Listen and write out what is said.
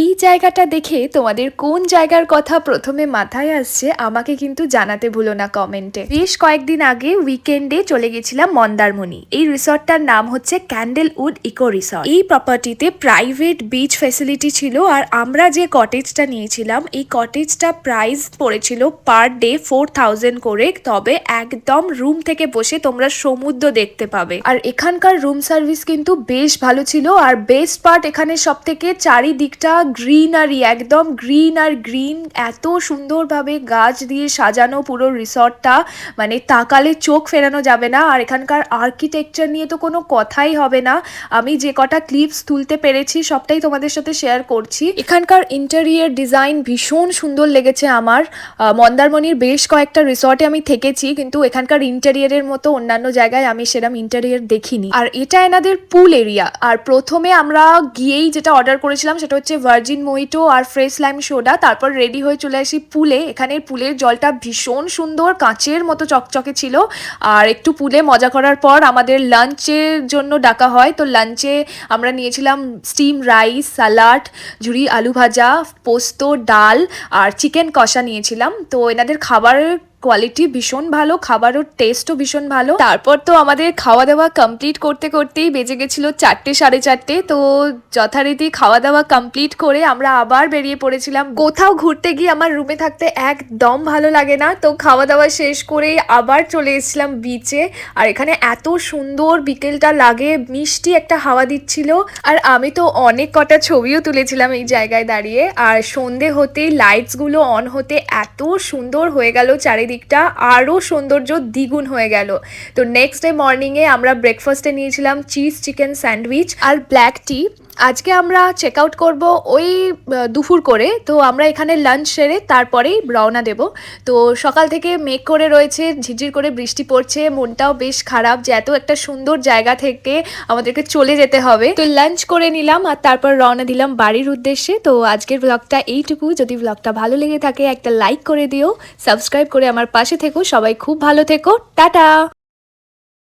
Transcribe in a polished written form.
এই জায়গাটা দেখে তোমাদের কোন জায়গার কথা প্রথমে মাথায় আসছে আমাকে কিন্তু জানাতে ভুলো না কমেন্টে। বেশ কয়েকদিন আগে উইকেন্ডে চলে গেছিলাম মন্দারমণি। এই রিসর্টটার নাম হচ্ছে ক্যান্ডেলউড ইকো রিসর্ট। এই প্রপার্টিতে প্রাইভেট বিচ ফ্যাসিলিটি ছিল, আর আমরা যে কটেজটা নিয়েছিলাম এই কটেজটা প্রাইস পড়েছিল পার ডে 4000 করে। তবে একদম রুম থেকে বসে তোমরা সমুদ্র দেখতে পাবে, আর এখানকার রুম সার্ভিস কিন্তু বেশ ভালো ছিল। আর বেস্ট পার্ট, এখানে সব থেকে চারিদিকটা গ্রিনারি, একদম গ্রিন আর গ্রিন, এত সুন্দরভাবে গাছ দিয়ে সাজানো পুরো রিসর্টটা, মানে তাকালে চোখ ফেরানো যাবে না। আর এখানকার আর্কিটেকচার নিয়ে তো কোনো কথাই হবে না। আমি যে কটা ক্লিপস তুলতে পেরেছি সবটাই তোমাদের সাথে শেয়ার করছি। এখানকার ইন্টেরিয়ার ডিজাইন ভীষণ সুন্দর লেগেছে আমার। মন্দারমণির বেশ কয়েকটা রিসর্টে আমি থেকেছি, কিন্তু এখানকার ইন্টেরিয়ারের মতো অন্যান্য জায়গায় আমি সেরকম ইন্টেরিয়ার দেখিনি। আর এটা এনাদের পুল এরিয়া। আর প্রথমে আমরা গিয়েই যেটা অর্ডার করেছিলাম সেটা হচ্ছে ভার্জিন মোহিটো আর ফ্রেশ লাইম সোডা। তারপর রেডি হয়ে চলে আসি পুলে। এখানের পুলের জলটা ভীষণ সুন্দর, কাঁচের মতো চকচকে ছিল। আর একটু পুলে মজা করার পর আমাদের লাঞ্চের জন্য ডাকা হয়। তো লাঞ্চে আমরা নিয়েছিলাম স্টিম রাইস, সালাড, ঝুরি আলু ভাজা, পোস্ত, ডাল আর চিকেন কষা নিয়েছিলাম। তো এনাদের খাবারের কোয়ালিটি ভীষণ ভালো, খাবারের টেস্টও ভীষণ ভালো। তারপর তো আমাদের খাওয়া দাওয়া কমপ্লিট করতে করতেই বেজে গেছিলো 4টে 4:30। তো যথারীতি খাওয়া দাওয়া কমপ্লিট করে আমরা আবার বেরিয়ে পড়েছিলাম। কোথাও ঘুরতে গিয়ে আমার রুমে থাকতে একদম ভালো লাগে না, তো খাওয়া দাওয়া শেষ করে আবার চলে এসেছিলাম বিচে। আর এখানে এত সুন্দর বিকেলটা লাগে, মিষ্টি একটা হাওয়া দিচ্ছিল। আর আমি তো অনেক কটা ছবিও তুলেছিলাম এই জায়গায় দাঁড়িয়ে। আর সন্ধে হতেই লাইটসগুলো অন হতে এত সুন্দর হয়ে গেল, চারিদিকটা আরও সৌন্দর্য দ্বিগুণ হয়ে গেল। তো নেক্সট ডে মর্নিংয়ে আমরা ব্রেকফাস্টে নিয়েছিলাম চিজ চিকেন স্যান্ডউইচ আর ব্ল্যাক টি। আজকে আমরা চেক আউট করবো ওই দুপুর করে। তো আমরা এখানে লাঞ্চ সেরে তারপরেই রওনা দেব। তো সকাল থেকে মেঘ করে রয়েছে, ঝিরঝির করে বৃষ্টি পড়ছে, মনটাও বেশ খারাপ যে এত একটা সুন্দর জায়গা থেকে আমাদেরকে চলে যেতে হবে। তো লাঞ্চ করে নিলাম আর তারপর রওনা দিলাম বাড়ির উদ্দেশ্যে। তো আজকের ব্লগটা এইটুকু। যদি ব্লগটা ভালো লেগে থাকে একটা লাইক করে দিও, সাবস্ক্রাইব করে আমার পাশে থেকো। সবাই খুব ভালো থেকো, টাটা।